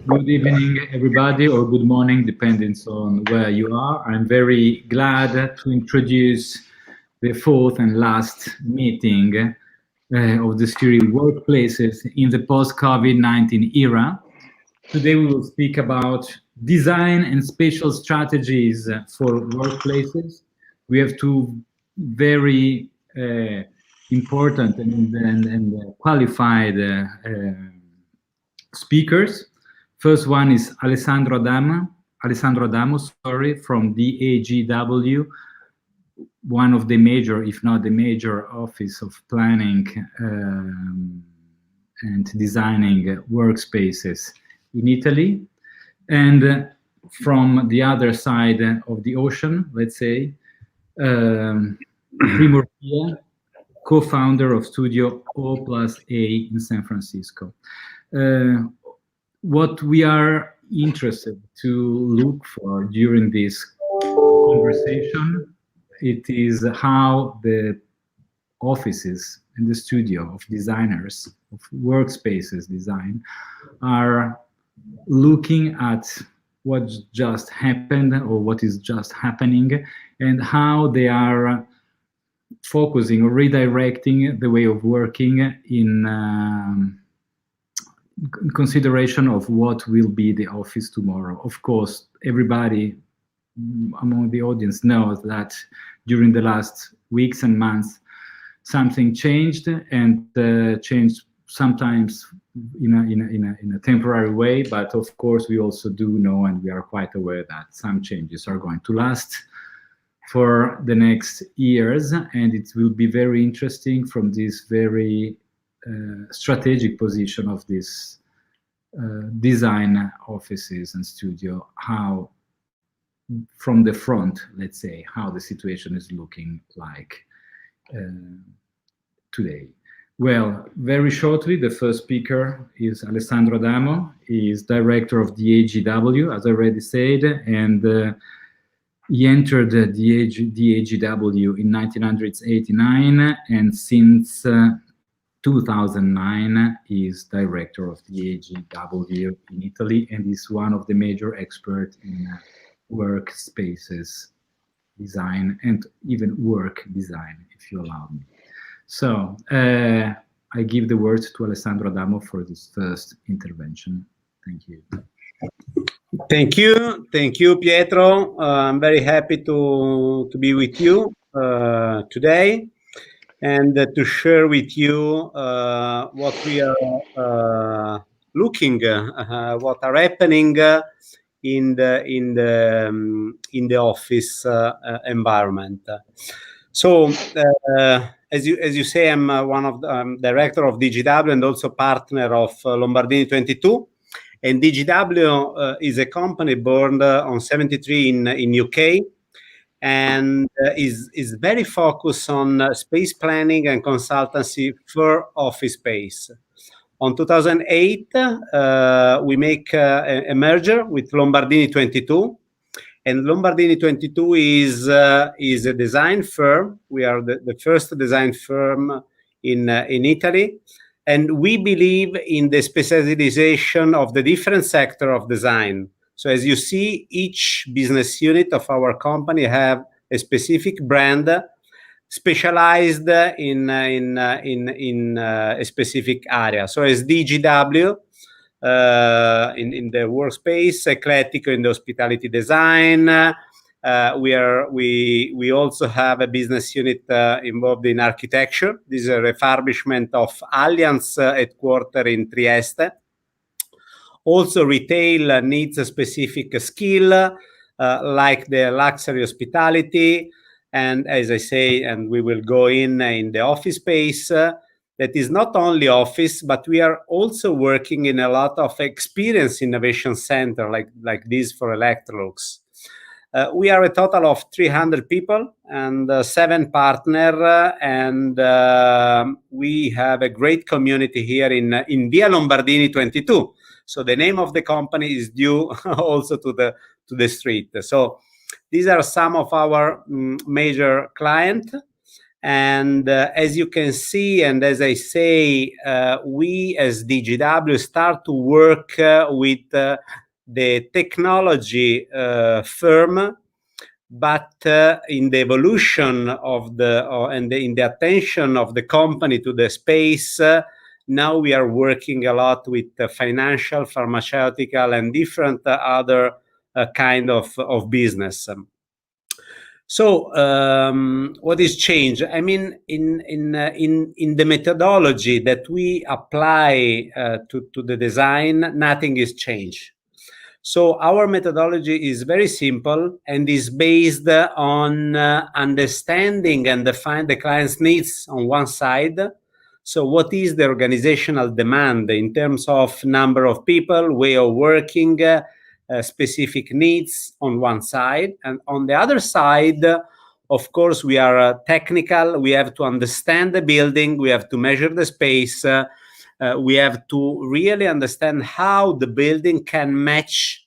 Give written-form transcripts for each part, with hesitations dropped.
Good evening, everybody, or good morning, depending on where you are. I'm very glad to introduce the fourth and last meeting of the series Workplaces in the post-COVID-19 era. Today we will speak about design and spatial strategies for workplaces. We have two very important and qualified speakers. First one is Alessandro Adamo, from DEGW, one of the major, if not the major office of planning and designing workspaces in Italy. And from the other side of the ocean, let's say, Primo, co-founder of Studio O+A in San Francisco. What we are interested to look for during this conversation, it is how the offices and the studio of designers, of workspaces design, are looking at what just happened or what is just happening, and how they are focusing or redirecting the way of working in consideration of what will be the office tomorrow. Of course, everybody among the audience knows that during the last weeks and months, something changed, and changed sometimes in a temporary way. But of course, we also do know, and we are quite aware that some changes are going to last for the next years, and it will be very interesting from this very strategic position of this design offices and studio, how from the front, let's say, how the situation is looking like today. Well, very shortly, the first speaker is Alessandro Adamo. He is director of DEGW, as I already said, and he entered the DEGW in 1989, and since 2009 is director of the DEGW in Italy, and is one of the major experts in workspaces design and even work design, if you allow me. So I give the word to Alessandro Adamo for this first intervention. Thank you. Thank you, Pietro. I'm very happy to be with you today, and to share with you what we are looking, what are happening in the office environment. So, as you say, I'm one of the director of DEGW and also partner of Lombardini 22. And DEGW is a company born on 73 in UK, and is very focused on space planning and consultancy for office space. On 2008, we make a merger with Lombardini 22, and Lombardini 22 is a design firm. We are the first design firm in Italy, and we believe in the specialization of the different sector of design. So as you see, each business unit of our company have a specific brand specialized in a specific area. So as DEGW in the workspace, Eclettico in the hospitality design. We also have a business unit involved in architecture. This is a refurbishment of Allianz headquarters in Trieste. Also, retail needs a specific skill, like the luxury hospitality, and as I say, and we will go in the office space. That is not only office, but we are also working in a lot of experience innovation center, like this for Electrolux. We are a total of 300 people and 7 partners, and we have a great community here in Via Lombardini 22. So the name of the company is due also to the street. So these are some of our major clients, And as you can see, and as I say, we as DGW start to work with the technology firm, but in the evolution of and in the attention of the company to the space, now we are working a lot with financial, pharmaceutical, and different other kind of business. So what is changed? I mean, in the methodology that we apply to the design, nothing is changed. So our methodology is very simple and is based on understanding and define the client's needs on one side. So what is the organizational demand in terms of number of people, way of working, specific needs on one side. And on the other side, of course, we are technical. We have to understand the building. We have to measure the space. We have to really understand how the building can match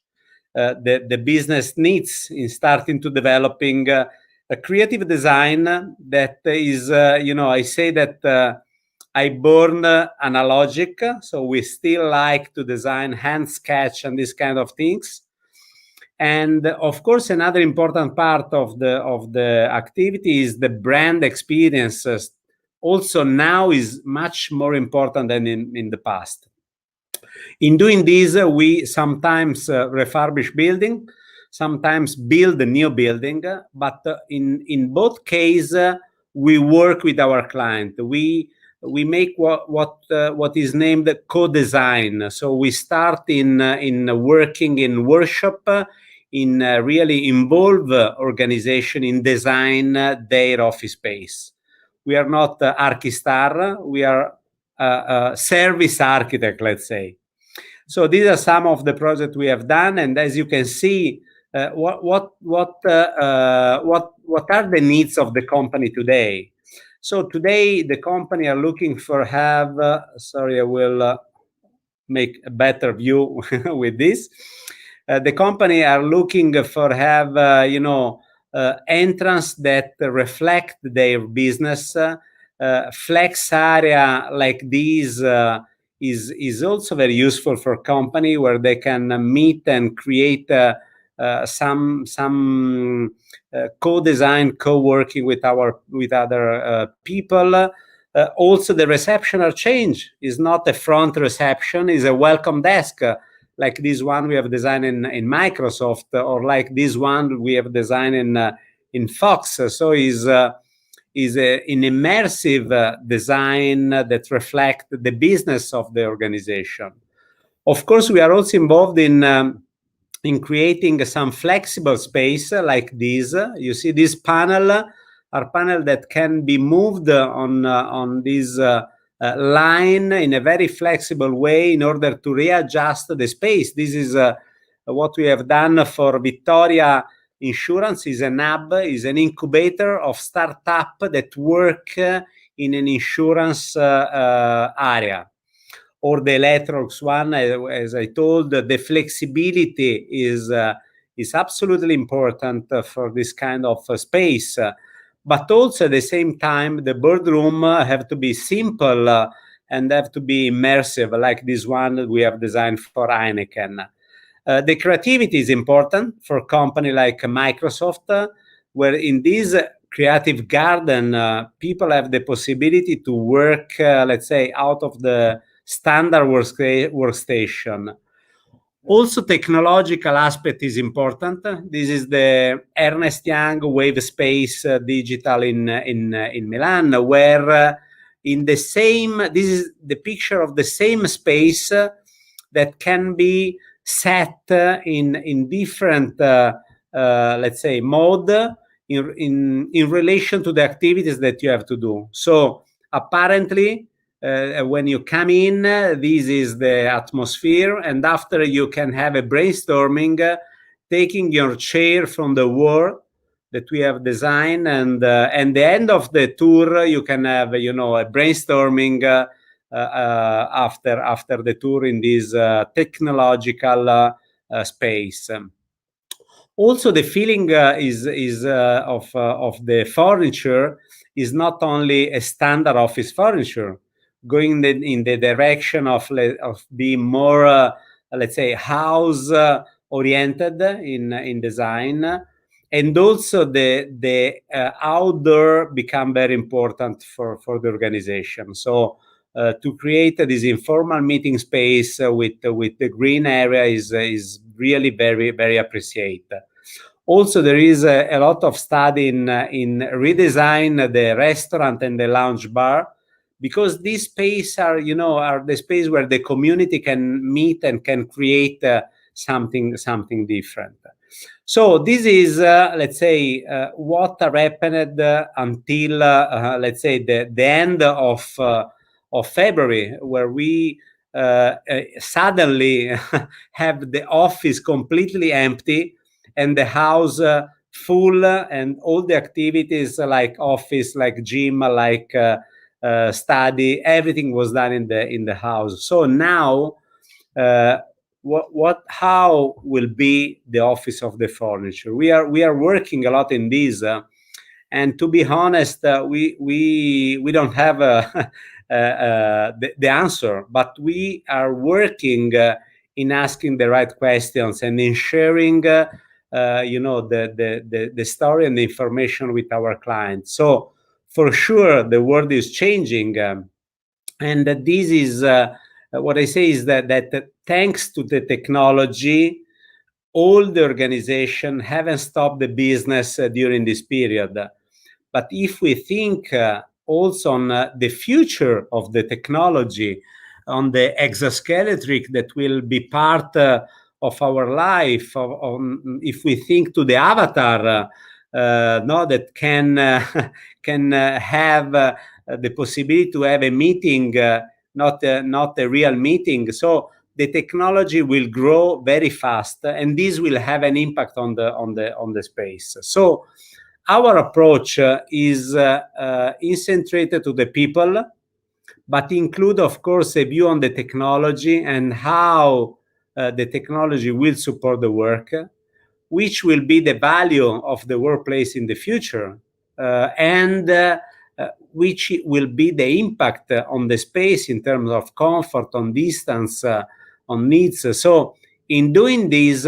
the business needs in starting to developing a creative design that is, I say that I born analogic, so we still like to design hand sketch and these kind of things. And of course, another important part of the activity is the brand experiences. Also now is much more important than in the past. In doing this, we sometimes refurbish building, sometimes build a new building, but in both cases, we work with our client. We make what is named co-design. So we start in working in workshop, in really involve organization in design their office space. We are not Archistar, we are service architect, let's say. So these are some of the projects we have done, and as you can see, what are the needs of the company today? So today the company are looking for sorry, I will make a better view with this. The company are looking for entrance that reflect their business. Flex area like this is also very useful for company where they can meet and create some co-design, co-working with other people. Also, the reception or change is not a front reception, is a welcome desk, like this one we have designed in Microsoft, or like this one we have designed in Fox. So is an immersive design that reflects the business of the organization. Of course, we are also involved in creating some flexible space like this. You see this panel are panel that can be moved on this line in a very flexible way in order to readjust the space. This is what we have done for Victoria Insurance. Is an hub, is an incubator of startup that work in an insurance area. Or the Electrolux one, as I told, the flexibility is absolutely important for this kind of space. But also at the same time, the boardroom have to be simple and have to be immersive, like this one that we have designed for Heineken. The creativity is important for a company like Microsoft, where in this creative garden, people have the possibility to work, let's say, out of the standard workstation. Also, technological aspect is important. This is the Ernest Young Wave Space Digital in Milan, where in the same, this is the picture of the same space that can be set in different, let's say, mode in relation to the activities that you have to do. So apparently, when you come in, this is the atmosphere, and after you can have a brainstorming, taking your chair from the wall that we have designed, and the end of the tour, you can have, a brainstorming after the tour in this technological space. Also, the feeling of the furniture is not only a standard office furniture, going in the direction of being more, let's say, house oriented in design, and also the outdoor become very important for the organization. So to create this informal meeting space with the green area is really very, very appreciated. Also, there is a lot of study in redesign the restaurant and the lounge bar, because these space are the space where the community can meet and can create something different. So this is, let's say, what happened until, let's say, the end of February, where we suddenly have the office completely empty and the house full, and all the activities like office, like gym, like study, everything was done in the house. So now, how will be the office of the furniture? We are working a lot in this, and to be honest, we don't have the answer, but we are working in asking the right questions and in sharing the story and the information with our clients. So for sure the world is changing, and this is what I say is that thanks to the technology, all the organization haven't stopped the business during this period. But if we think also on the future of the technology, on the exoskeleton that will be part of our life, if we think to the avatar, that can have the possibility to have a meeting, not a real meeting. So the technology will grow very fast, and this will have an impact on the space. So our approach is concentrated to the people, but include, of course, a view on the technology and how the technology will support the work, which will be the value of the workplace in the future, and which will be the impact on the space in terms of comfort, on distance, on needs. So in doing this,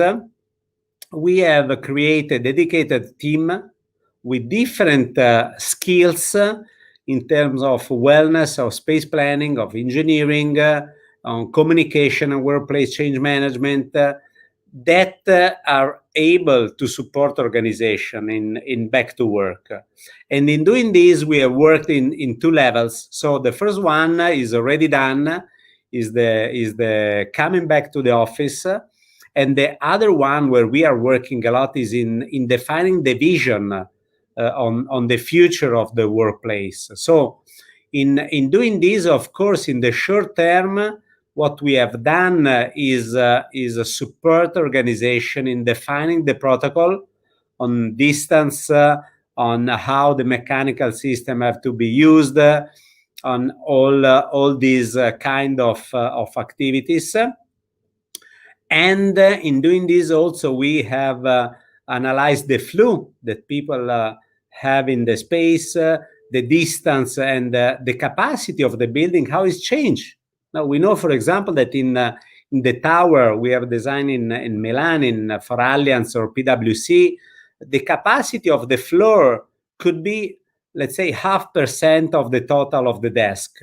we have created a dedicated team with different skills in terms of wellness, of space planning, of engineering, on communication and workplace change management, that are able to support organization in back to work. And in doing this, we have worked in two levels. So the first one is already done, is the coming back to the office. And the other one where we are working a lot is in defining the vision on the future of the workplace. So in doing this, of course, in the short term, what we have done is a support organization in defining the protocol on distance, on how the mechanical system have to be used, on all these kind of activities. And in doing this also, we have analyzed the flow that people have in the space, the distance, and the capacity of the building, how it's changed. Now, we know, for example, that in the tower we have designed in Milan, for Allianz or PwC, the capacity of the floor could be, let's say, 0.5% of the total of the desk.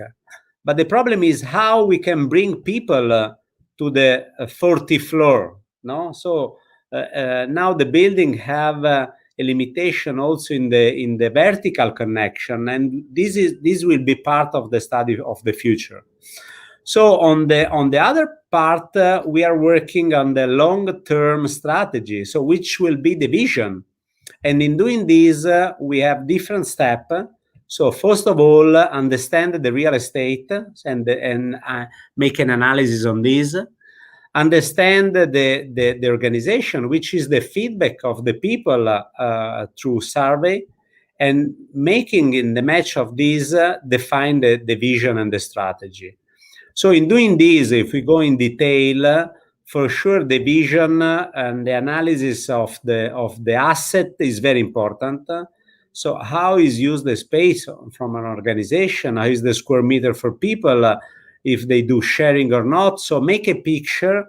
But the problem is how we can bring people to the 40th floor. No, so now the building have a limitation also in the vertical connection, and this will be part of the study of the future. So on the other part, we are working on the long-term strategy, so which will be the vision. And in doing this, we have different steps. So first of all, understand the real estate and make an analysis on this. Understand the organization, which is the feedback of the people through survey, and making in the match of this, define the vision and the strategy. So in doing this, if we go in detail, for sure the vision and the analysis of the asset is very important. So how is used the space from an organization? How is the square meter for people, if they do sharing or not? So make a picture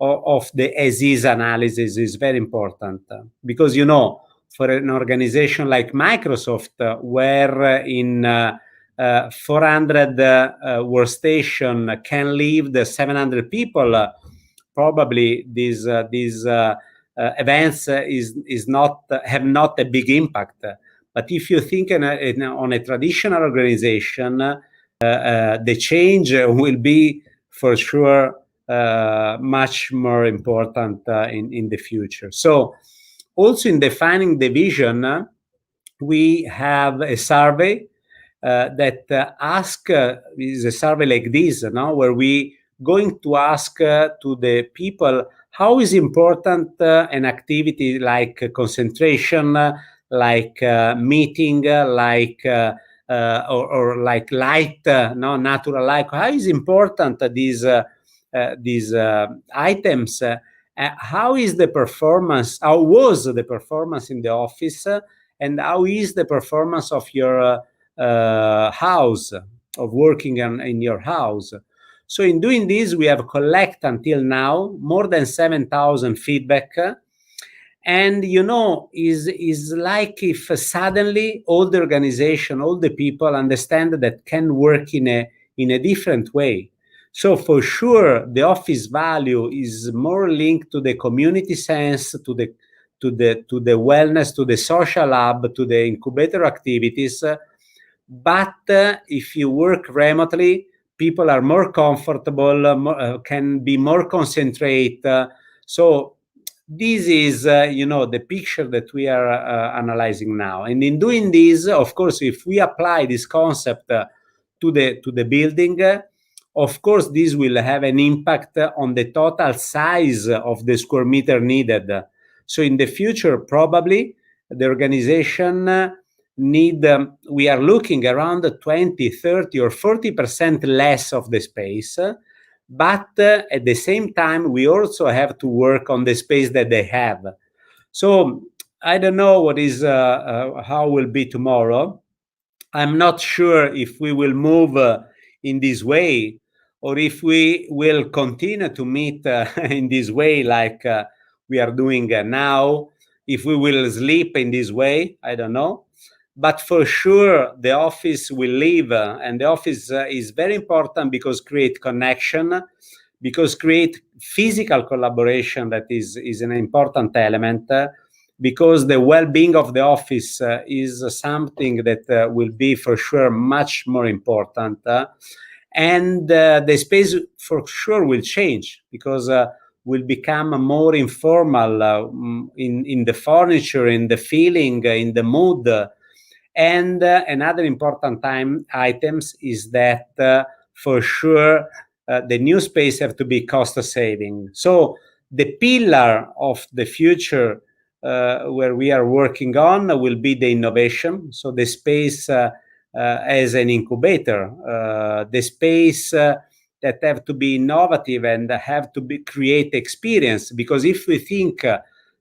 of the as-is analysis is very important, because, you know, for an organization like Microsoft, where in 400 workstation can live the 700 people, probably these events is not have not a big impact. But if you think on a traditional organization, the change will be for sure much more important in the future. So also in defining the vision, we have a survey that is a survey like this, where we going to ask to the people how is important an activity like concentration, like meeting, like or like light, natural light. How is important these items? How is the performance? How was the performance in the office? And how is the performance of your house, of working in your house? So in doing this, we have collected until now more than 7,000 feedback. And, you know, is like if suddenly all the organization, all the people understand that can work in a different way. So for sure, the office value is more linked to the community sense, to the wellness, to the social hub, to the incubator activities. But if you work remotely, people are more comfortable, can be more concentrate. So this is, you know, the picture that we are analyzing now. And in doing this, of course, if we apply this concept to the building, of course, this will have an impact on the total size of the square meter needed. So in the future, probably the organization we are looking around 20, 30 or 40% less of the space. But at the same time, we also have to work on the space that they have. So I don't know what is how will be tomorrow. I'm not sure if we will move in this way, or if we will continue to meet in this way like we are doing now. If we will sleep in this way, I don't know. But for sure, the office will live, and the office is very important because create connection, because create physical collaboration that is an important element, because the well-being of the office is something that will be for sure much more important. And the space for sure will change, because will become more informal in the furniture, in the feeling, in the mood. And another important items is that for sure the new space have to be cost saving. So the pillar of the future where we are working on will be the innovation. So the space as an incubator, the space that have to be innovative and have to create experience. Because if we think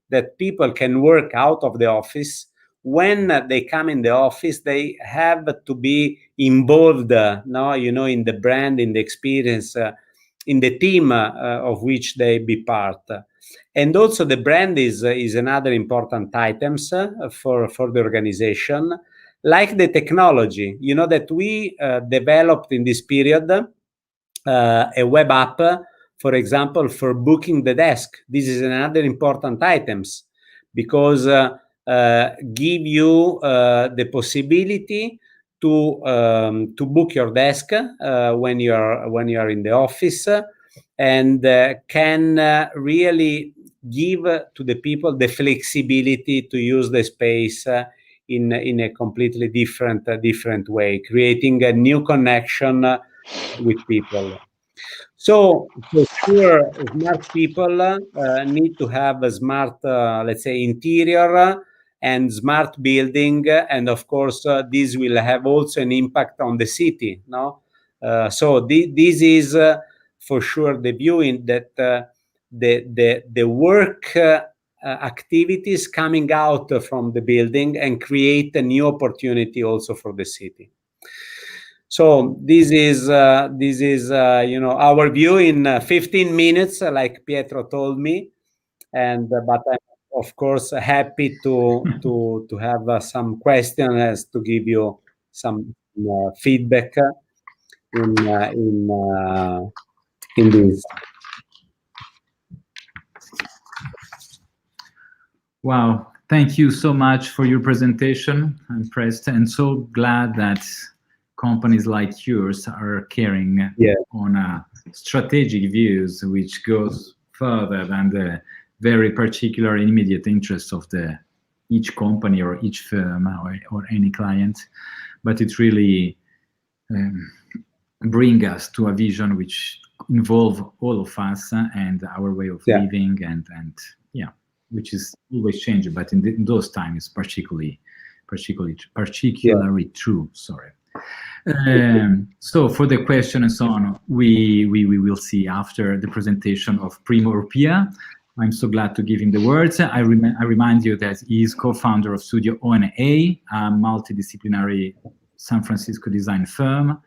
that people can work out of the office, when they come in the office, they have to be involved, in the brand, in the experience, in the team of which they be part. And also the brand is another important items for the organization, like the technology. You know that we developed in this period a web app, for example, for booking the desk. This is another important items, because give you the possibility to book your desk when you are in the office, and can really give to the people the flexibility to use the space in a completely different way, creating a new connection with people. So for sure, smart people need to have a smart, let's say, interior and smart building, and of course, this will have also an impact on the city. So this is for sure the view in that the work activities coming out from the building and create a new opportunity also for the city. So this is our view in 15 minutes, like Pietro told me, and but I'm of course happy to have some questions to give you some feedback in this. Wow, thank you so much for your presentation. I'm impressed and so glad that companies like yours are caring on strategic views, which goes further than the very particular immediate interests of each company or each firm or any client, but it really bring us to a vision which involve all of us and our way of living and which is always changing, but in those times particularly true. Sorry. So for the question and so on, we will see after the presentation of Primo Orpilla. I'm so glad to give him the words. I remind you that he is co-founder of Studio O&A, a multidisciplinary San Francisco design firm,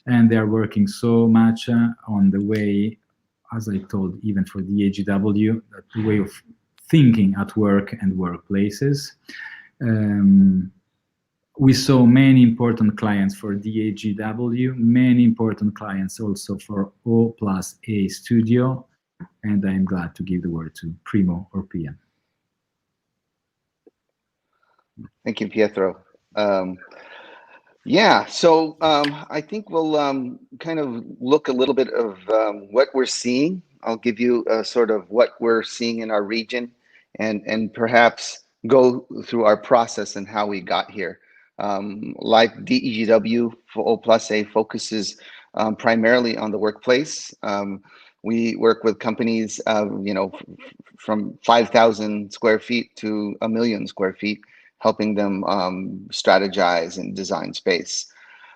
and they are working so much on the way, as I told, even for the DEGW, the way of thinking at work and workplaces. We saw many important clients for DEGW, many important clients also for O+A Studio, and I'm glad to give the word to Primo Orpilla. Thank you, Pietro. Yeah, so I think we'll kind of look a little bit of what we're seeing. I'll give you sort of what we're seeing in our region and perhaps go through our process and how we got here. Like DEGW for O+A focuses primarily on the workplace. We work with companies, from 5,000 square feet to 1 million square feet, helping them strategize and design space.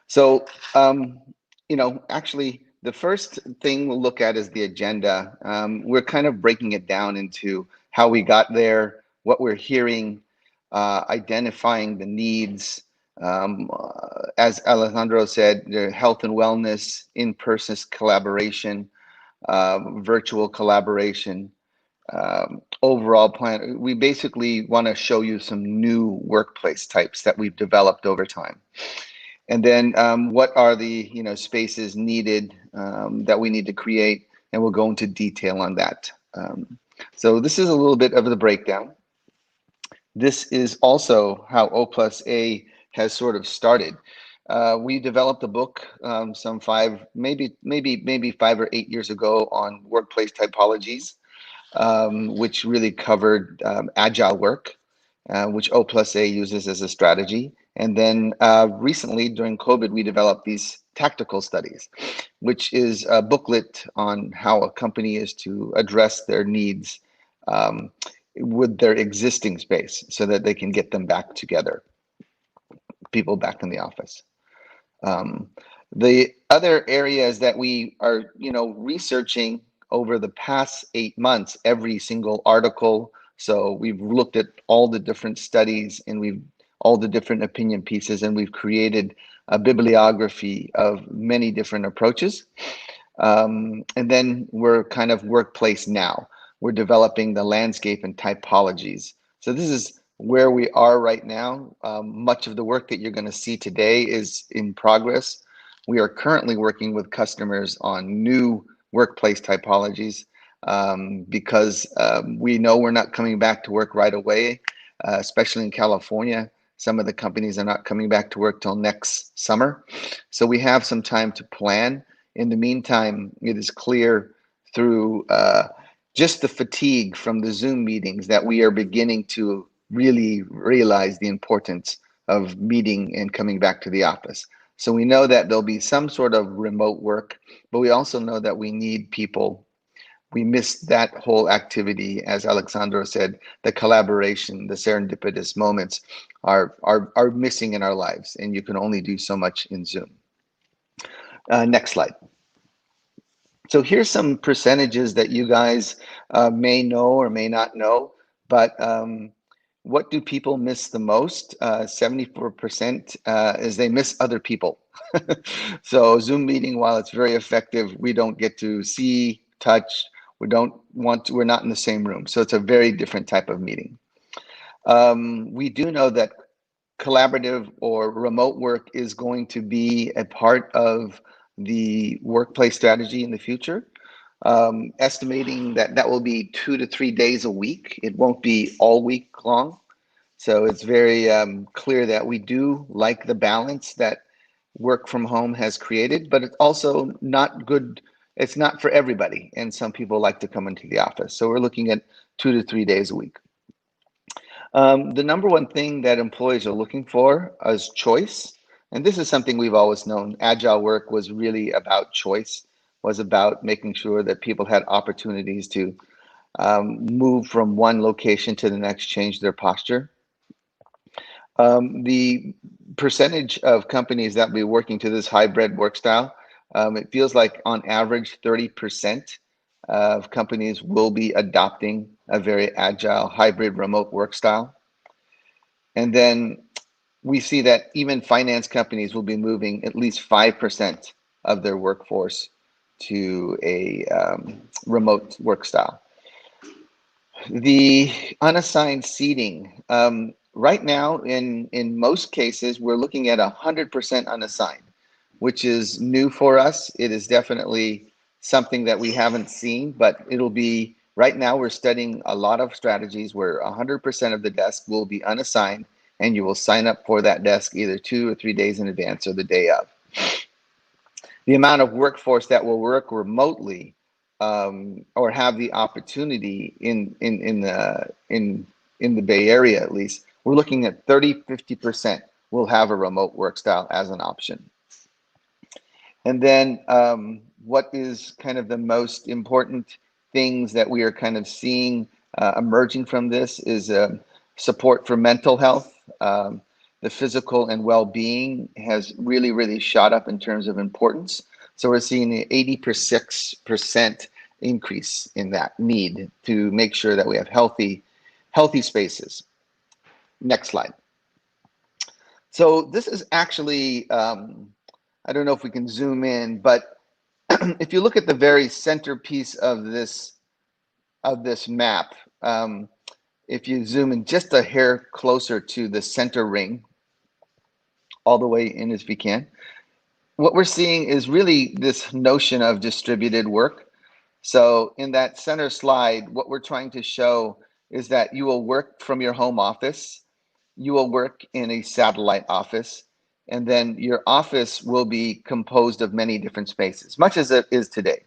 So, actually, the first thing we'll look at is the agenda. We're kind of breaking it down into how we got there, what we're hearing, identifying the needs. As Alessandro said, the health and wellness, in-person collaboration, virtual collaboration, overall plan. We basically want to show you some new workplace types that we've developed over time. And then what are the spaces needed that we need to create, and we'll go into detail on that. So this is a little bit of the breakdown. This is also how O+A has sort of started. We developed a book some maybe 5 or 8 years ago on workplace typologies, which really covered agile work, which O+A uses as a strategy. And then recently during COVID, we developed these tactical studies, which is a booklet on how a company is to address their needs with their existing space so that they can get them back together, people back in the office. The other areas that we are, researching over the past 8 months, every single article. So we've looked at all the different studies and all the different opinion pieces, and we've created a bibliography of many different approaches. And then we're kind of workplace now. We're developing the landscape and typologies. So this is where we are right now. Much of the work that you're going to see today is in progress. We are currently working with customers on new workplace typologies because we know we're not coming back to work right away, especially in California. Some of the companies are not coming back to work till next summer. So we have some time to plan. In the meantime, it is clear through just the fatigue from the Zoom meetings that we are beginning to really realize the importance of meeting and coming back to the office. So we know that there'll be some sort of remote work, but we also know that we need people. We missed that whole activity, as Alessandro said, the collaboration, the serendipitous moments are missing in our lives, and you can only do so much in Zoom. Next slide. So here's some percentages that you guys may know or may not know, But what do people miss the most? 74% is they miss other people. So Zoom meeting, while it's very effective, we don't get to see, touch. We're not in the same room. So it's a very different type of meeting. We do know that collaborative or remote work is going to be a part of the workplace strategy in the future. Estimating that will be 2 to 3 days a week. It won't be all week long. So it's very clear that we do like the balance that work from home has created, but it's also not good. It's not for everybody. And some people like to come into the office. So we're looking at 2 to 3 days a week. The number one thing that employees are looking for is choice. And this is something we've always known. Agile work was really about choice, was about making sure that people had opportunities to move from one location to the next, change their posture. The percentage of companies that will be working to this hybrid work style, it feels like on average 30% of companies will be adopting a very agile hybrid remote work style. And then we see that even finance companies will be moving at least 5% of their workforce to a remote work style. The unassigned seating, right now in most cases, we're looking at 100% unassigned, which is new for us. It is definitely something that we haven't seen, but it'll be, right now we're studying a lot of strategies where 100% of the desk will be unassigned, and you will sign up for that desk either 2 or 3 days in advance or the day of. The amount of workforce that will work remotely or have the opportunity in the Bay Area, at least, we're looking at 30–50% will have a remote work style as an option. And then what is kind of the most important things that we are kind of seeing emerging from this is support for mental health. The physical and well-being has really shot up in terms of importance. So we're seeing an 86% increase in that need to make sure that we have healthy spaces. Next slide. So this is actually, I don't know if we can zoom in, but if you look at the very centerpiece of this map, if you zoom in just a hair closer to the center ring, all the way in as we can, what we're seeing is really this notion of distributed work. So in that center slide, what we're trying to show is that you will work from your home office, you will work in a satellite office, and then your office will be composed of many different spaces, much as it is today.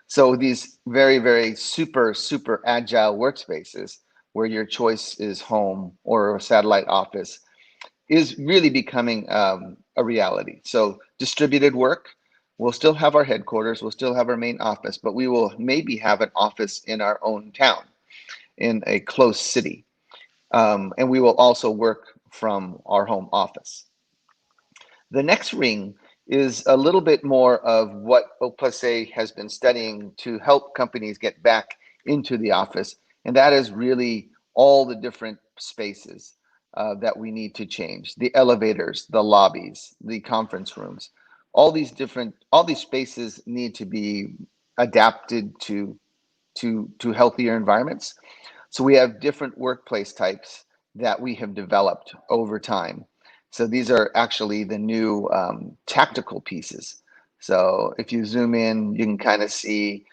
So these very super agile workspaces where your choice is home or a satellite office is really becoming a reality. So distributed work, we'll still have our headquarters, we'll still have our main office, but we will maybe have an office in our own town, in a close city. And we will also work from our home office. The next ring is a little bit more of what Opase has been studying to help companies get back into the office. And that is really all the different spaces that we need to change. The elevators, the lobbies, the conference rooms, all these spaces need to be adapted to healthier environments. So we have different workplace types that we have developed over time. So these are actually the new tactical pieces. So if you zoom in, you can kind of see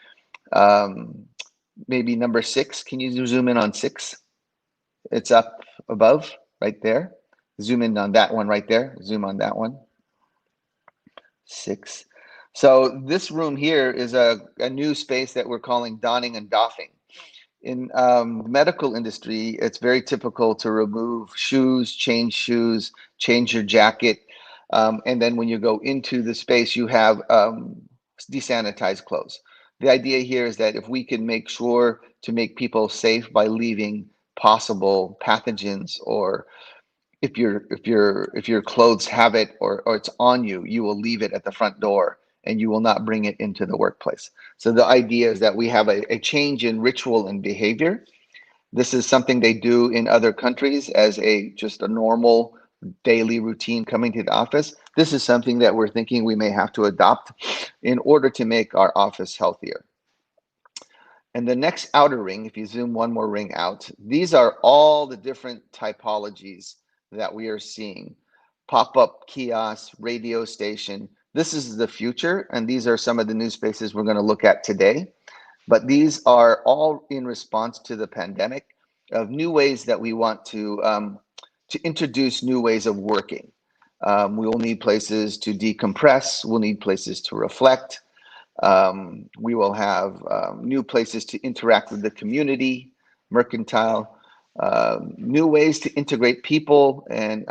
maybe number 6. Can you zoom in on 6? It's up above, right there. Zoom in on that one right there. Zoom on that one. 6. So this room here is a new space that we're calling donning and doffing. In the medical industry, it's very typical to remove shoes, change your jacket, and then when you go into the space, you have desanitized clothes. The idea here is that if we can make sure to make people safe by leaving possible pathogens, or if your clothes have it or it's on you, you will leave it at the front door and you will not bring it into the workplace. So the idea is that we have a change in ritual and behavior This is something they do in other countries as just a normal daily routine coming to the office. This is something that we're thinking we may have to adopt in order to make our office healthier. And the next outer ring, if you zoom one more ring out, these are all the different typologies that we are seeing. Pop-up kiosk, radio station. This is the future, and these are some of the new spaces we're going to look at today. But these are all in response to the pandemic of new ways that we want to introduce new ways of working. We will need places to decompress. We'll need places to reflect. We will have new places to interact with the community, mercantile, new ways to integrate people, and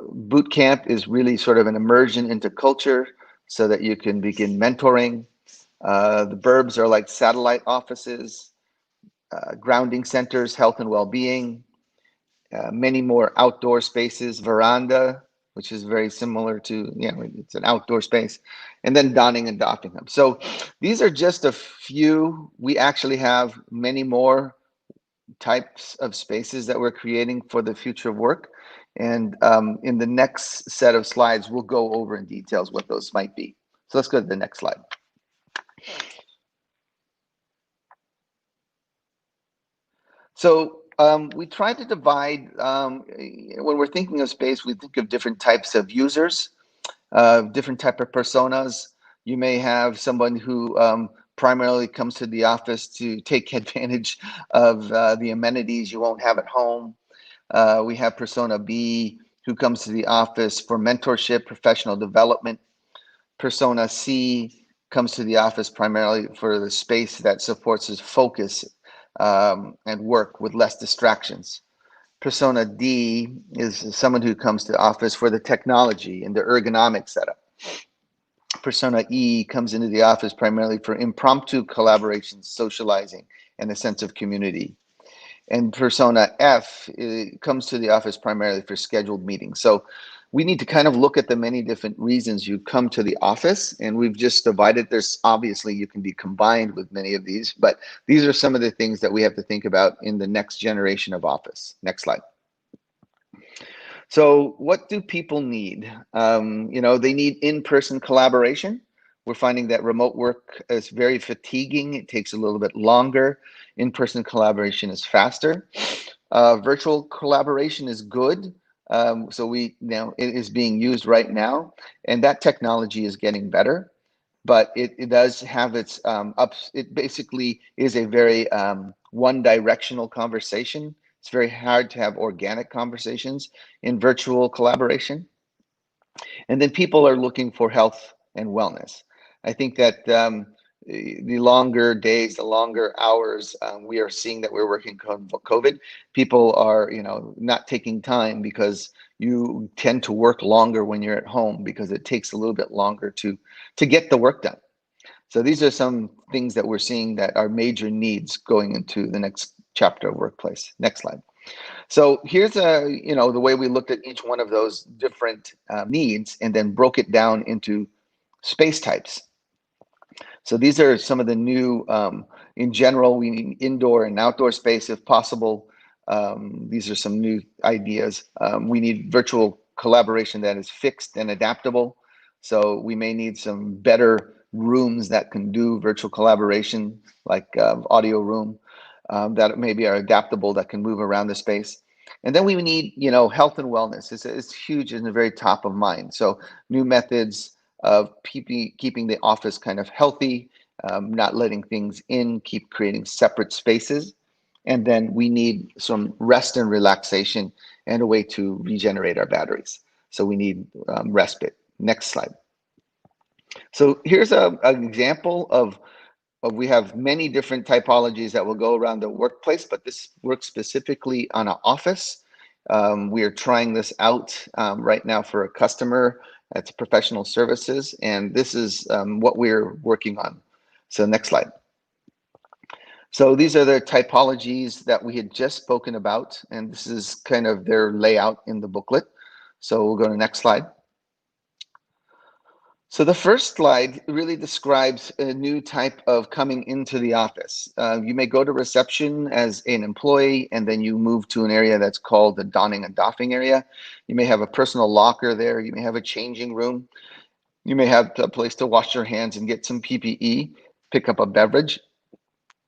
boot camp is really sort of an immersion into culture so that you can begin mentoring. The burbs are like satellite offices, grounding centers, health and well-being, many more outdoor spaces, veranda, which is very similar to, it's an outdoor space, and then donning and doffing them. So these are just a few. We actually have many more types of spaces that we're creating for the future of work. And in the next set of slides, we'll go over in details what those might be. So let's go to the next slide. So we try to divide, when we're thinking of space, we think of different types of users, different type of personas. You may have someone who primarily comes to the office to take advantage of the amenities you won't have at home. We have persona B, who comes to the office for mentorship, professional development. Persona C comes to the office primarily for the space that supports his focus and work with less distractions. Persona D is someone who comes to the office for the technology and the ergonomic setup. Persona E comes into the office primarily for impromptu collaboration, socializing, and a sense of community. And persona F comes to the office primarily for scheduled meetings. So we need to kind of look at the many different reasons you come to the office, and we've just divided. There's obviously you can be combined with many of these, but these are some of the things that we have to think about in the next generation of office. Next slide. So what do people need? They need in-person collaboration. We're finding that remote work is very fatiguing. It takes a little bit longer. In-person collaboration is faster. Virtual collaboration is good. So it is being used right now, and that technology is getting better, but it does have its ups. It basically is a very one-directional conversation. It's very hard to have organic conversations in virtual collaboration. And then people are looking for health and wellness. I think that the longer days, the longer hours, we are seeing that we're working COVID. People are, not taking time because you tend to work longer when you're at home because it takes a little bit longer to get the work done. So these are some things that we're seeing that are major needs going into the next chapter of workplace. Next slide. So here's the way we looked at each one of those different needs and then broke it down into space types. So these are some of the new, in general, we need indoor and outdoor space if possible. These are some new ideas. We need virtual collaboration that is fixed and adaptable. So we may need some better rooms that can do virtual collaboration, like audio room, that maybe are adaptable, that can move around the space. And then we need, health and wellness. It's huge and very top of mind. So new methods of keeping the office kind of healthy, not letting things in, keep creating separate spaces. And then we need some rest and relaxation and a way to regenerate our batteries. So we need respite. Next slide. So here's an example of we have many different typologies that will go around the workplace, but this works specifically on an office. We are trying this out right now for a customer. That's professional services, and this is what we're working on. So next slide. So these are the typologies that we had just spoken about, and this is kind of their layout in the booklet. So we'll go to the next slide. So the first slide really describes a new type of coming into the office. You may go to reception as an employee, and then you move to an area that's called the donning and doffing area. You may have a personal locker there. You may have a changing room. You may have a place to wash your hands and get some PPE, pick up a beverage.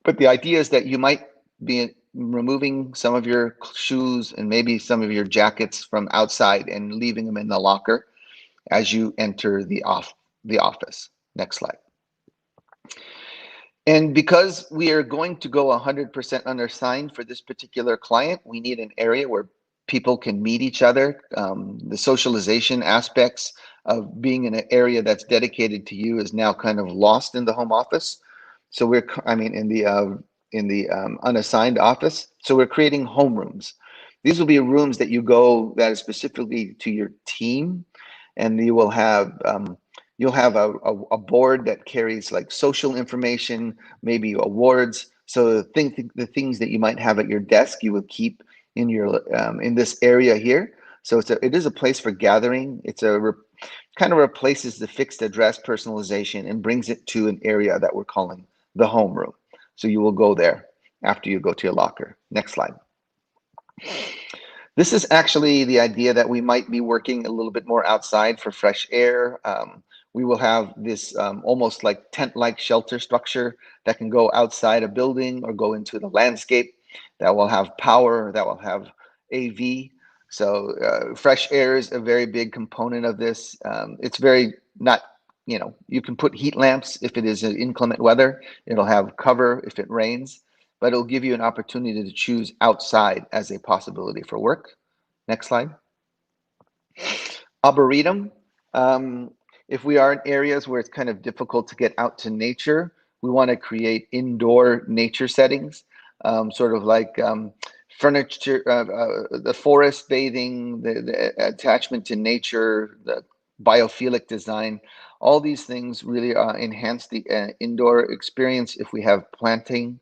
But the idea is that you might be removing some of your shoes and maybe some of your jackets from outside and leaving them in the locker as you enter the office. Next slide. And because we are going to go 100% undersigned for this particular client, we need an area where people can meet each other. The socialization aspects of being in an area that's dedicated to you is now kind of lost in the home office. So in the unassigned office. So we're creating homerooms. These will be rooms that you go that is specifically to your team, and you will have you'll have a board that carries like social information, maybe awards. So the things that you might have at your desk, you would keep in your in this area here. So it is a place for gathering. It's kind of replaces the fixed address personalization and brings it to an area that we're calling the homeroom. So you will go there after you go to your locker. Next slide. This is actually the idea that we might be working a little bit more outside for fresh air. We will have this almost like tent-like shelter structure that can go outside a building or go into the landscape, that will have power, that will have AV. So fresh air is a very big component of this. It's very not, you can put heat lamps if it is inclement weather. It'll have cover if it rains, but it'll give you an opportunity to choose outside as a possibility for work. Next slide. Arboretum. If we are in areas where it's kind of difficult to get out to nature, we want to create indoor nature settings, sort of like furniture, the forest bathing, the attachment to nature, the biophilic design. All these things really enhance the indoor experience if we have planting.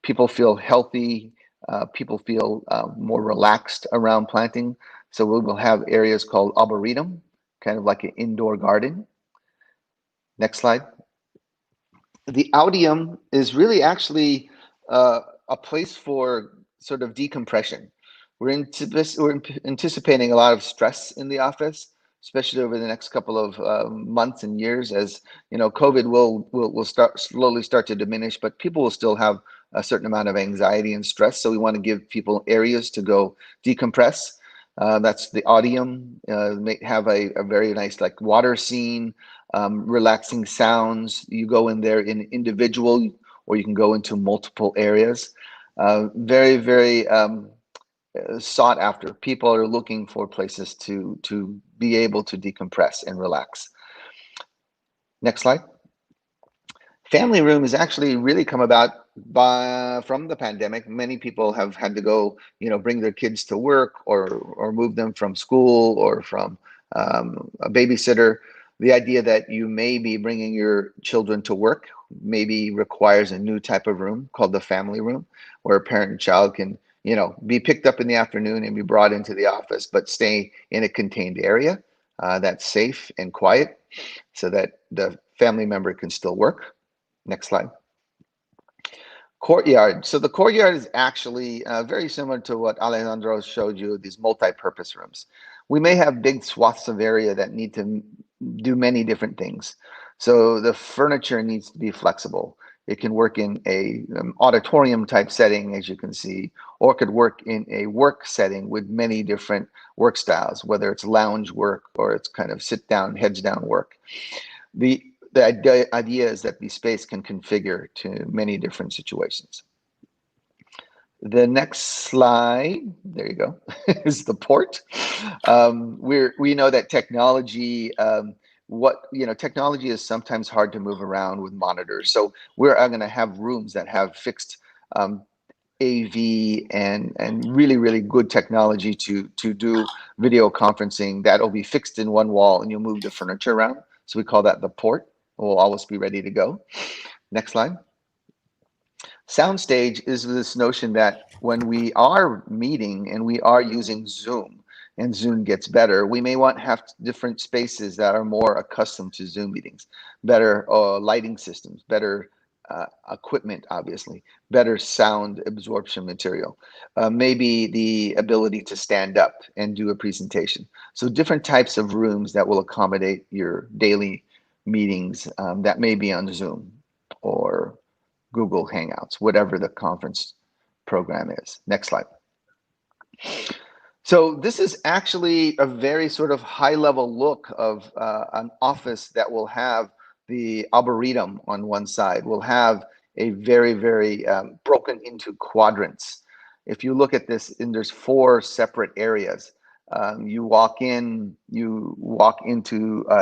People feel healthy, people feel more relaxed around planting. So we will have areas called arboretum, kind of like an indoor garden. Next slide. The audium is really actually a place for sort of decompression. We're anticipating a lot of stress in the office, especially over the next couple of months and years, as COVID will slowly start to diminish, but people will still have a certain amount of anxiety and stress. So we want to give people areas to go decompress. That's the audium. May have a very nice like water scene, relaxing sounds. You go in there in individual, or you can go into multiple areas. Very, very sought after. People are looking for places to be able to decompress and relax. Next slide. Family room has actually really come about from the pandemic. Many people have had to go, bring their kids to work or move them from school or from a babysitter. The idea that you may be bringing your children to work maybe requires a new type of room called the family room, where a parent and child can, be picked up in the afternoon and be brought into the office, but stay in a contained area that's safe and quiet so that the family member can still work. Next slide. Courtyard. So the courtyard is actually very similar to what Alessandro showed you, these multi-purpose rooms. We may have big swaths of area that need to do many different things. So the furniture needs to be flexible. It can work in a auditorium type setting, as you can see, or could work in a work setting with many different work styles, whether it's lounge work or it's kind of sit down, heads down work. The idea is that the space can configure to many different situations. The next slide, there you go, is the port. We know that technology, technology is sometimes hard to move around with monitors. So we're going to have rooms that have fixed AV and really, really good technology to do video conferencing. That'll be fixed in one wall and you'll move the furniture around. So we call that the port. We'll always be ready to go. Next slide. Soundstage is this notion that when we are meeting and we are using Zoom, and Zoom gets better, we may want to have different spaces that are more accustomed to Zoom meetings, better lighting systems, better equipment, obviously, better sound absorption material, maybe the ability to stand up and do a presentation. So different types of rooms that will accommodate your daily meetings that may be on Zoom or Google Hangouts, whatever the conference program is. Next slide. So this is actually a very sort of high level look of an office that will have the arboretum on one side, will have a very, very broken into quadrants. If you look at this, and there's 4 separate areas. You walk into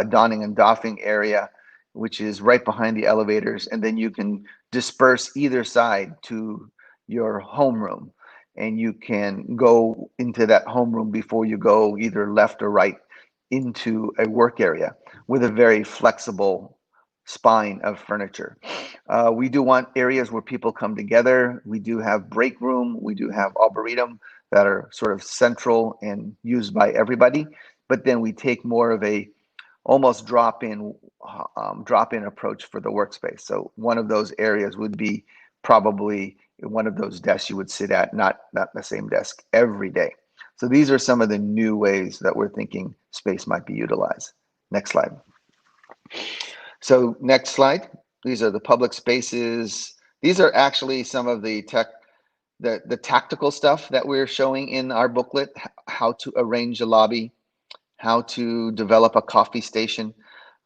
donning and doffing area, which is right behind the elevators, and then you can disperse either side to your homeroom, and you can go into that homeroom before you go either left or right into a work area with a very flexible spine of furniture. We do want areas where people come together. We do have break room. We do have arboretum that are sort of central and used by everybody. But then we take more of a almost drop-in approach for the workspace. So one of those areas would be probably one of those desks you would sit at, not the same desk every day. So these are some of the new ways that we're thinking space might be utilized. Next slide. So next slide. These are the public spaces. These are actually some of the tactical stuff that we're showing in our booklet, how to arrange a lobby, how to develop a coffee station,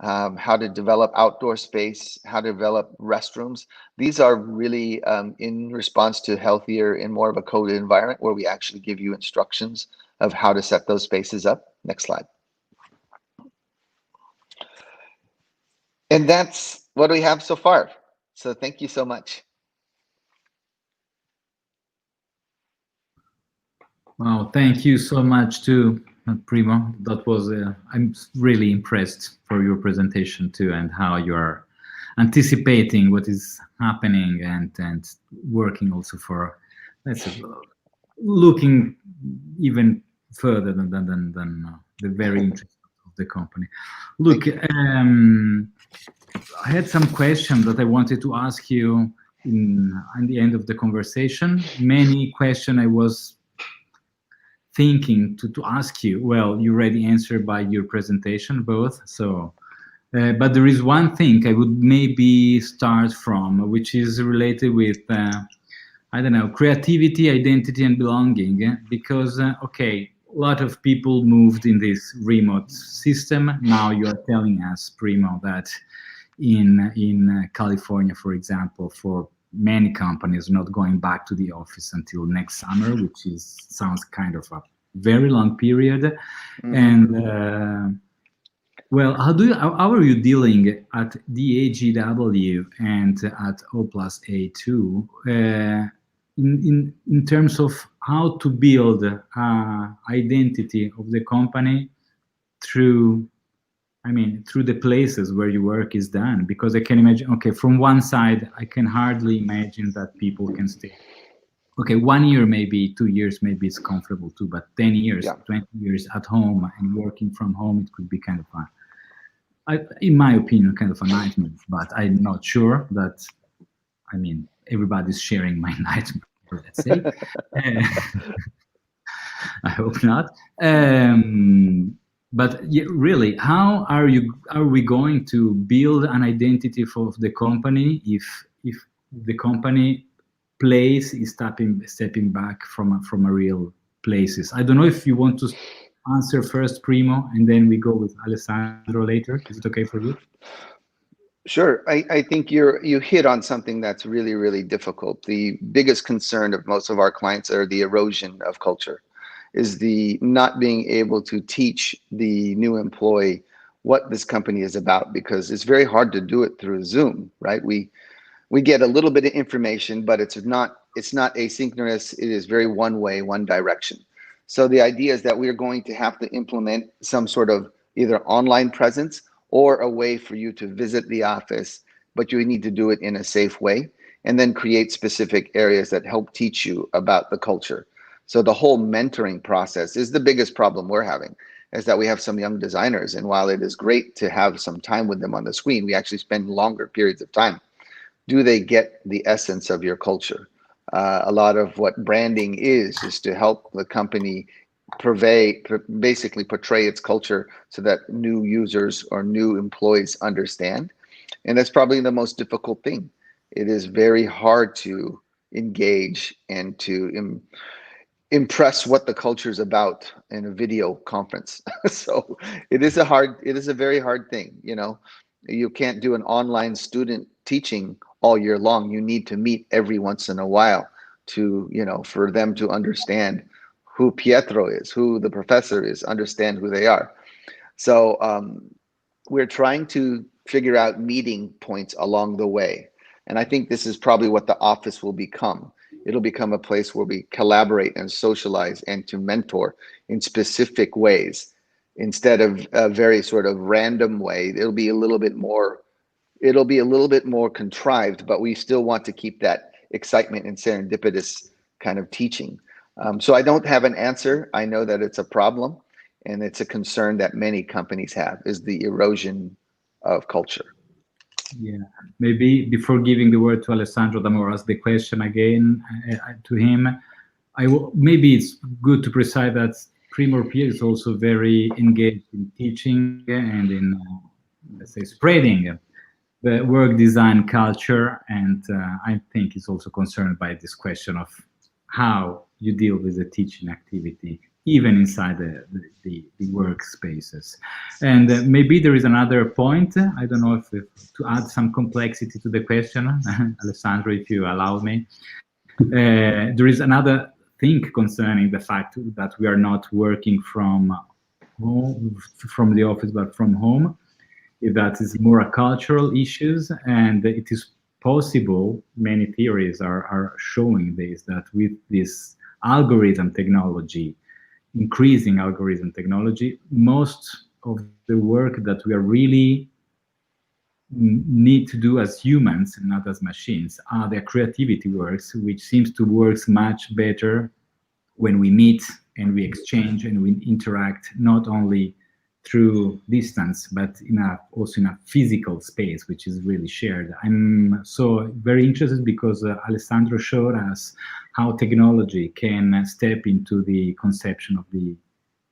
how to develop outdoor space, how to develop restrooms. These are really in response to healthier and more of a coded environment where we actually give you instructions of how to set those spaces up. Next slide. And that's what we have so far. So thank you so much. Wow, thank you so much too, Primo. That was, I'm really impressed for your presentation too, and how you are anticipating what is happening and working also for, let's say, looking even further than the very interest of the company. Look, I had some questions that I wanted to ask you in the end of the conversation. Many questions I was thinking to ask you. Well, you already answered by your presentation, both. So, but there is one thing I would maybe start from, which is related with, I don't know, creativity, identity, and belonging. Because, okay, a lot of people moved in this remote system. Now you are telling us, Primo, that in California, for example, for many companies not going back to the office until next summer, which sounds kind of a very long period. And well, how are you dealing at DEGW and at O+A2 in terms of how to build identity of the company through the places where your work is done? Because I can imagine, okay, from one side, I can hardly imagine that people can stay. Okay, 1 year, maybe 2 years, maybe it's comfortable too, but 10 years, 20 years at home and working from home, it could be kind of in my opinion, kind of a nightmare, but I'm not sure that, everybody's sharing my nightmare, let's say. I hope not. But really, how are we going to build an identity for the company if the company place is stepping back from a real places? I don't know if you want to answer first, Primo, and then we go with Alessandro later. Is it okay for you? Sure. I think you hit on something that's really, really difficult. The biggest concern of most of our clients are the erosion of culture, is the not being able to teach the new employee what this company is about, because it's very hard to do it through Zoom, right? We get a little bit of information, but it's not asynchronous. It is very one way, one direction. So the idea is that we're going to have to implement some sort of either online presence or a way for you to visit the office, but you need to do it in a safe way, and then create specific areas that help teach you about the culture. So the whole mentoring process is the biggest problem we're having, is that we have some young designers, and while it is great to have some time with them on the screen, we actually spend longer periods of time. Do they get the essence of your culture? A lot of what branding is to help the company basically portray its culture so that new users or new employees understand. And that's probably the most difficult thing. It is very hard to engage and to impress what the culture is about in a video conference. So it is a very hard thing. You can't do an online student teaching all year long. You need to meet every once in a while to, for them to understand who Pietro is, who the professor is, understand who they are. So we're trying to figure out meeting points along the way. And I think this is probably what the office will become. It'll become a place where we collaborate and socialize and to mentor in specific ways instead of a very sort of random way. It'll be a little bit more contrived, but we still want to keep that excitement and serendipitous kind of teaching. So I don't have an answer. I know that it's a problem, and it's a concern that many companies have, is the erosion of culture. Yeah, maybe before giving the word to Alessandro D'Amore, ask the question again to him. Maybe it's good to precise that Primo Orpilla is also very engaged in teaching and in, let's say, spreading the work design culture, and I think he's also concerned by this question of how you deal with the teaching activity, even inside the workspaces. And maybe there is another point, I don't know if to add some complexity to the question, Alessandro, if you allow me. There is another thing concerning the fact that we are not working from the office, but from home. That is more a cultural issues, and it is possible, many theories are showing this, that with this algorithm technology, increasing algorithm technology, most of the work that we are really need to do as humans and not as machines are the creativity works, which seems to work much better when we meet and we exchange and we interact, not only through distance, but also in a physical space, which is really shared. I'm so very interested because Alessandro showed us how technology can step into the conception of the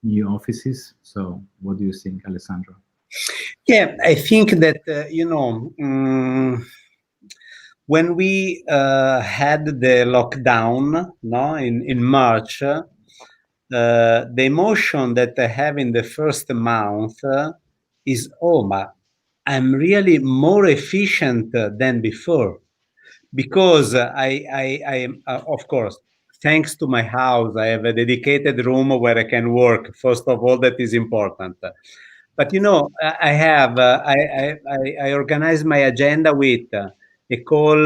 new offices. So what do you think, Alessandro? Yeah, I think that, when we had the lockdown, in March, the emotion that I have in the first month is, I'm really more efficient than before, because I of course, thanks to my house, I have a dedicated room where I can work. First of all, that is important. But I organize my agenda with a call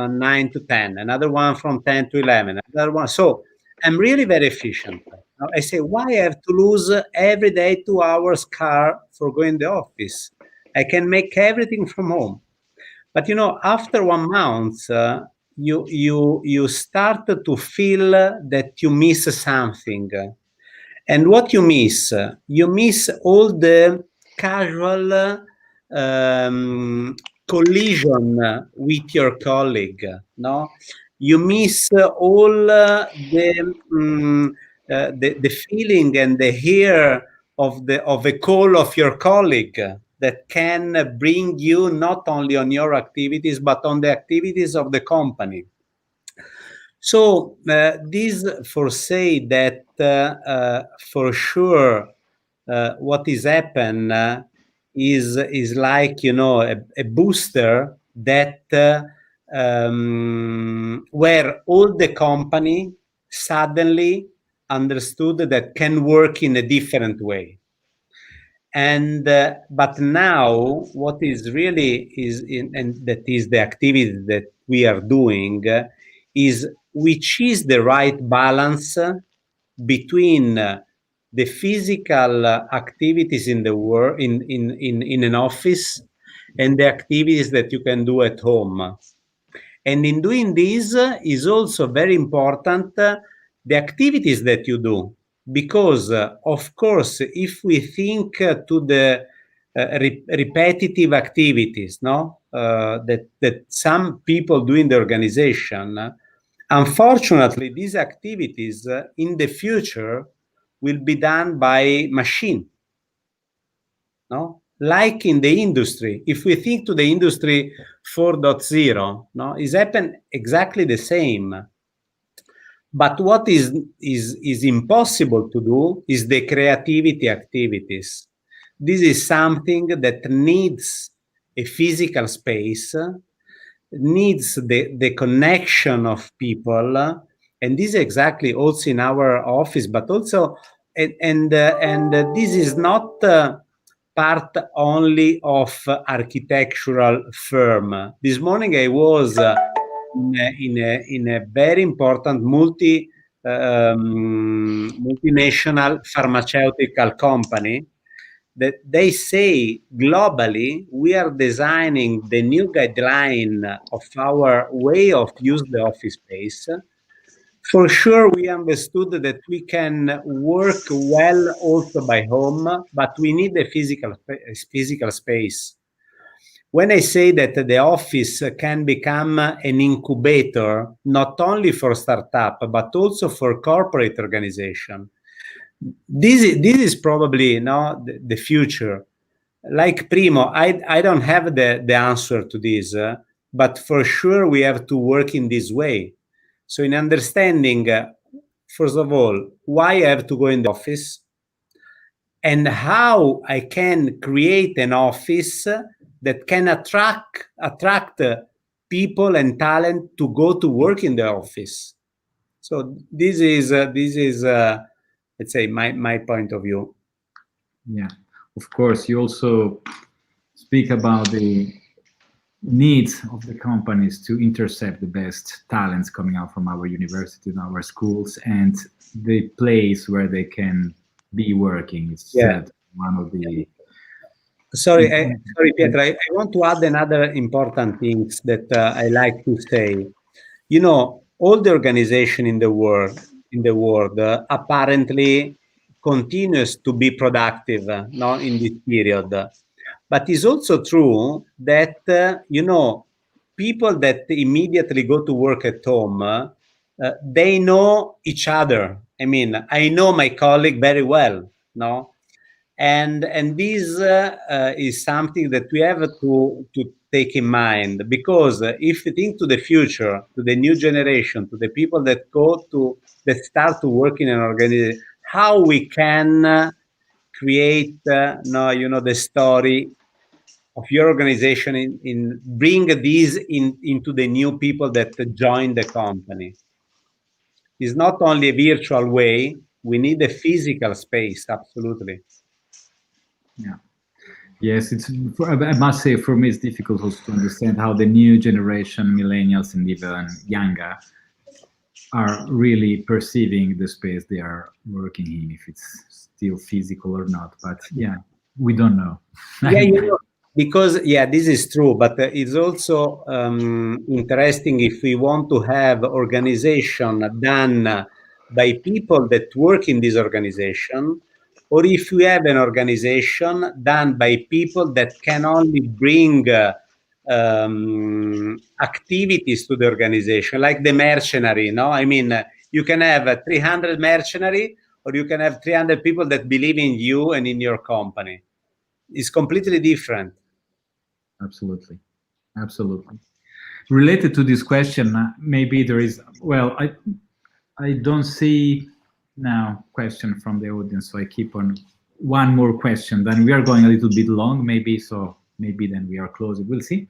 9 to 10, another one from 10 to 11, another one. So I'm really very efficient. Now, I say, why I have to lose every day 2 hours car for going to the office? I can make everything from home. But after 1 month, you start to feel that you miss something. And what you miss all the casual collision with your colleague. No, you miss all the feeling and the hear of a call of your colleague that can bring you not only on your activities but on the activities of the company. So this for say that for sure what is happen is like a booster that where all the company suddenly understood that can work in a different way. And but now what is really and that is the activity that we are doing is which is the right balance between the physical activities in the work in an office and the activities that you can do at home. And in doing this is also very important the activities that you do. Because, of course, if we think to the repetitive activities, that some people do in the organization, unfortunately, these activities in the future will be done by machine. Like in the industry, if we think to the industry 4.0, it's happened exactly the same. But what is impossible to do is the creativity activities. This is something that needs a physical space, needs the connection of people, and this is exactly also in our office, but also, and this is not part only of architectural firm. This morning I was in a very important multinational pharmaceutical company, that they say globally we are designing the new guideline of our way of use the office space. For sure, we understood that we can work well also by home, but we need a physical space. When I say that the office can become an incubator, not only for startup, but also for corporate organization, this is probably the future. Like Primo, I don't have the answer to this, but for sure we have to work in this way. So in understanding, first of all, why I have to go in the office, and how I can create an office that can attract people and talent to go to work in the office. So this is let's say my point of view. Yeah, of course. You also speak about the needs of the companies to intercept the best talents coming out from our universities and our schools, and the place where they can be working is one of the. Sorry, Pietro. I want to add another important thing that I like to say. All the organization in the world apparently continues to be productive in this period. But it's also true that people that immediately go to work at home, they know each other. I mean, I know my colleague very well, and this is something that we have to take in mind, because if you think to the future, to the new generation, to the people that start to work in an organization, how we can create the story of your organization in bring these into the new people that join the company. It's not only a virtual way, we need a physical space, absolutely. Yeah. Yes, I must say, for me, it's difficult also to understand how the new generation, millennials and even younger, are really perceiving the space they are working in, if it's still physical or not. But yeah, we don't know. Yeah, because this is true, but it's also interesting if we want to have organization done by people that work in this organization, or if we have an organization done by people that can only bring activities to the organization, like the mercenary. I mean, you can have 300 mercenary, or you can have 300 people that believe in you and in your company. It's completely different. Absolutely. Related to this question, maybe there is, well, I don't see now question from the audience, so I keep on one more question. Then we are going a little bit long, maybe then we are closing. We'll see.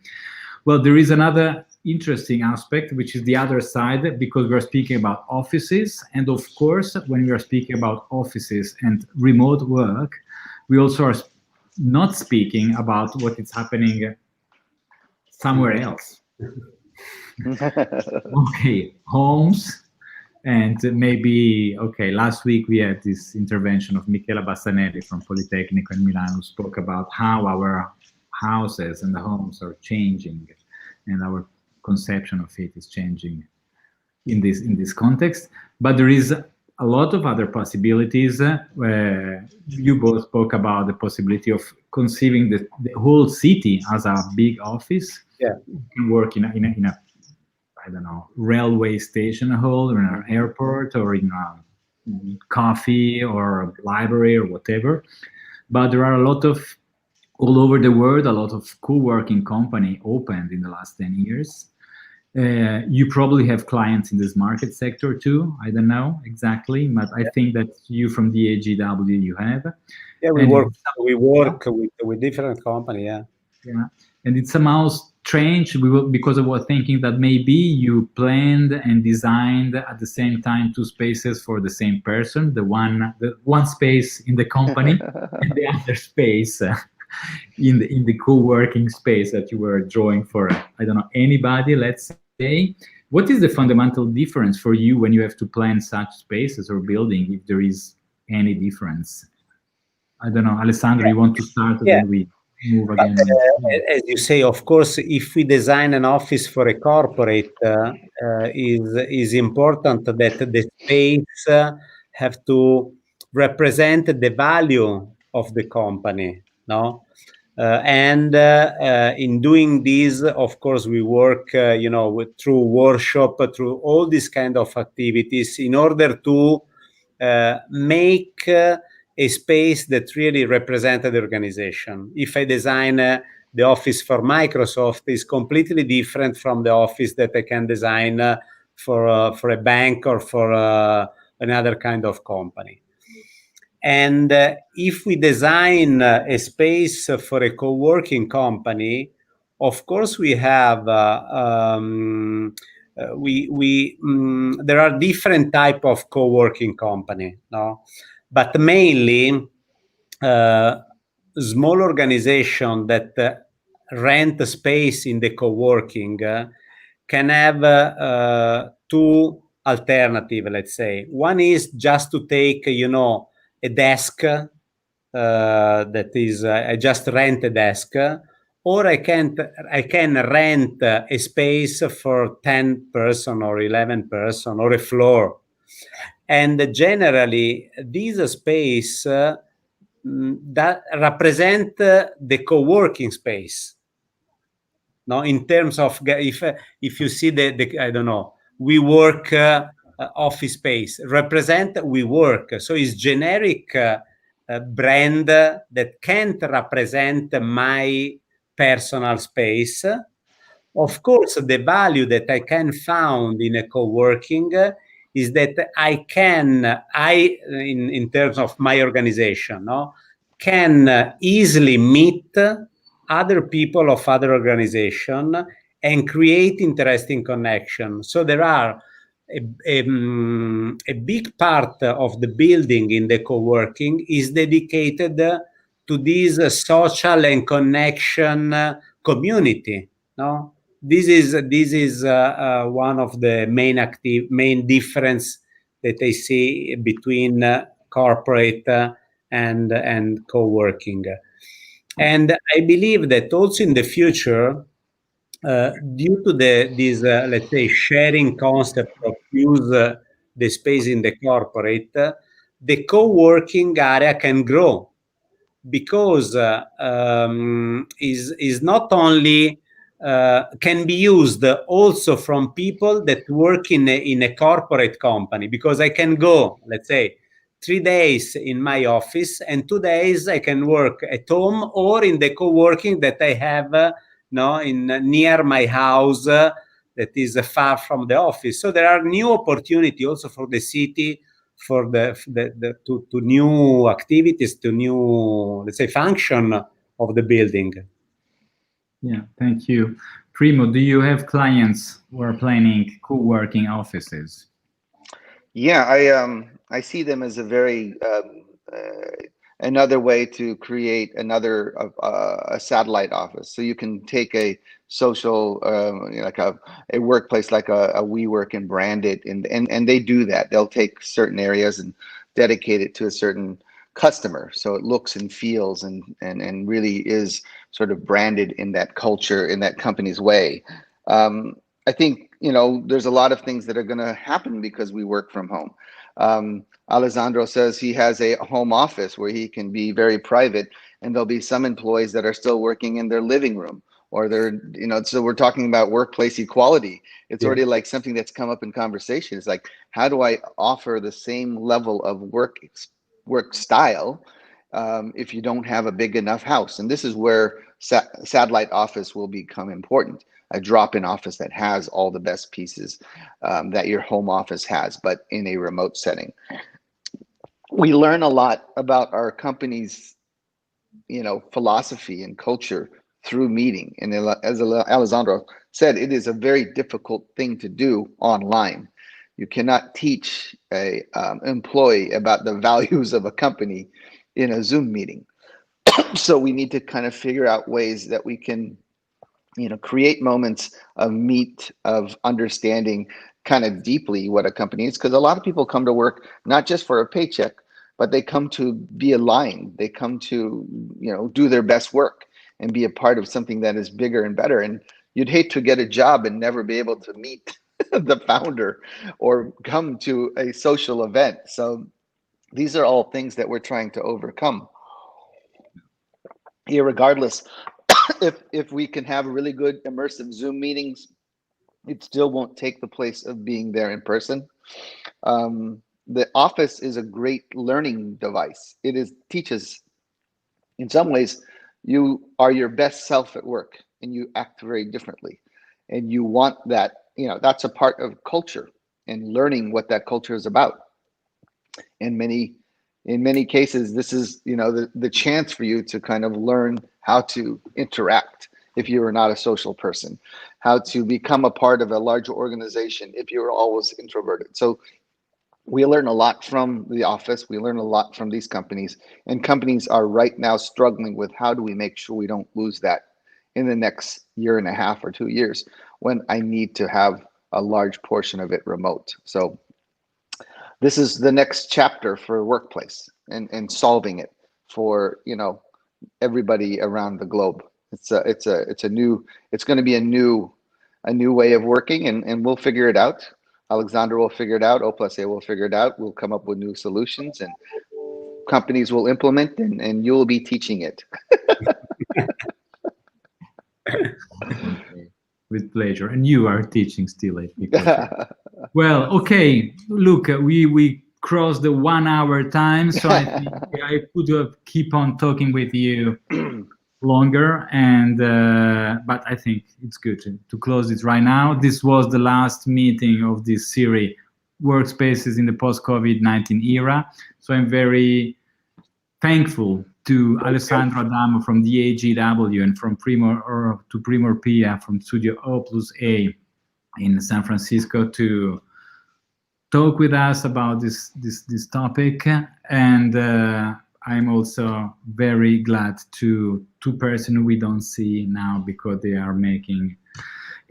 Well, there is another interesting aspect, which is the other side, because we're speaking about offices. And of course, when we are speaking about offices and remote work, we also are not speaking about what is happening somewhere else. Okay, homes, and maybe, last week we had this intervention of Michela Bassanelli from Politecnico in Milan, who spoke about how our houses and the homes are changing, and our conception of it is changing. in this context. But there is a lot of other possibilities. You both spoke about the possibility of conceiving the whole city as a big office. Yeah. You can work in a I don't know, railway station hall, or in an airport, or in a coffee or a library or whatever. But there are a lot of, all over the world, a lot of co-working company opened in the last 10 years. You probably have clients in this market sector too. I don't know exactly, but I think that you from DEGW you have. Yeah, we And work with different company. Yeah. Yeah, and it's somehow strange because I was thinking that maybe you planned and designed at the same time two spaces for the same person, the one space in the company and the other space in the co-working space that you were drawing for, I don't know, anybody, let's say. What is the fundamental difference for you when you have to plan such spaces or building, if there is any difference? I don't know, Alessandro, you want to start, and Yeah. then we move But, again. as you say, of course, if we design an office for a corporate, is important that the space have to represent the value of the company, no? And in doing this, of course, we work, through workshop, through all these kind of activities in order to make a space that really represented the organization. If I design the office for Microsoft, is completely different from the office that I can design for a bank or for another kind of company. And if we design a space for a co-working company, of course we have there are different type of co-working company, no? But mainly small organization that rent space in the co-working can have two alternative, let's say. One is just to take, a desk that is, I just rent a desk, or I can rent a space for 10 person or 11 person or a floor. And generally, this space that represent the co-working space. No, in terms of if you see the I don't know, WeWork office space represent WeWork, so it's generic brand that can't represent my personal space. Of course, the value that I can found in a co-working is that in terms of my organization, no, can easily meet other people of other organization and create interesting connection. So there are a big part of the building in the co-working is dedicated to this social and connection community. No, this is one of the main difference that I see between corporate and co-working. And I believe that also in the future, due to this, let's say, sharing concept of use the space in the corporate, the co-working area can grow because is not only can be used also from people that work in a corporate company, because I can go, let's say, 3 days in my office and 2 days I can work at home or in the co-working that I have near my house that is far from the office. So there are new opportunity also for the city, for to new activities, to new, let's say, function of the building. Yeah, thank you. Primo, do you have clients who are planning co-working offices? Yeah, I see them as a very another way to create another a satellite office. So you can take a social like a workplace like a WeWork and brand it, and they do that. They'll take certain areas and dedicate it to a certain customer, so it looks and feels and really is sort of branded in that culture, in that company's way. I think, there's a lot of things that are going to happen because we work from home. Alessandro says he has a home office where he can be very private, and there'll be some employees that are still working in their living room, or they're, so we're talking about workplace equality. It's already like something that's come up in conversation. It's like, how do I offer the same level of work style if you don't have a big enough house? And this is where satellite office will become important. A drop-in office that has all the best pieces that your home office has, but in a remote setting. We learn a lot about our company's, philosophy and culture through meeting. And as Alessandro said, it is a very difficult thing to do online. You cannot teach a employee about the values of a company in a Zoom meeting. So we need to kind of figure out ways that we can, create moments of understanding kind of deeply what a company is, because a lot of people come to work not just for a paycheck, but they come to be aligned. They come to, do their best work and be a part of something that is bigger and better. And you'd hate to get a job and never be able to meet the founder or come to a social event. So these are all things that we're trying to overcome. Irregardless, if we can have really good immersive Zoom meetings, it still won't take the place of being there in person. The office is a great learning device. It teaches, in some ways, you are your best self at work and you act very differently. And you want that, that's a part of culture and learning what that culture is about. In many cases, this is, the chance for you to kind of learn how to interact if you are not a social person, how to become a part of a larger organization if you're always introverted. So we learn a lot from the office. We learn a lot from these companies, and companies are right now struggling with how do we make sure we don't lose that in the next year and a half or 2 years when I need to have a large portion of it remote. So this is the next chapter for workplace and solving it for, everybody around the globe. It's going to be a new way of working, and we'll figure it out. Alessandro will figure it out. O+A will figure it out. We'll come up with new solutions, and companies will implement, and you'll be teaching it. With pleasure. And you are teaching still, I think. Well, okay. Look, we crossed the 1 hour time, so I think I could keep on talking with you longer, and but I think it's good to close it right now. This was the last meeting of this series, Workspaces in the Post-COVID-19 Era. So I'm very thankful to Alessandro Adamo from DEGW and from Primo Orpilla from Studio O+A in San Francisco to talk with us about this topic. And I'm also very glad to two persons we don't see now because they are making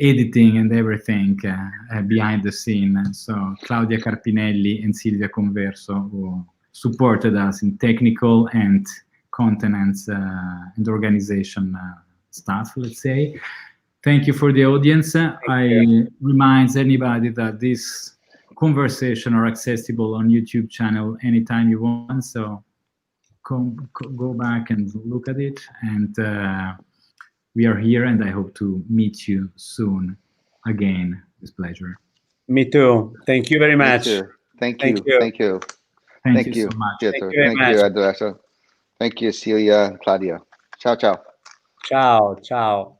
editing and everything behind the scene. So Claudia Carpinelli and Silvia Converso, who supported us in technical and content and organization stuff, let's say. Thank you for the audience. I remind anybody that this conversation are accessible on YouTube channel anytime you want. So go back and look at it. And we are here, and I hope to meet you soon again. It's a pleasure. Me too. Thank you very much. Thank you. Thank you so much. Pietro. Thank you, Adamo. Thank you, Celia and Claudia. Ciao, ciao. Ciao, ciao.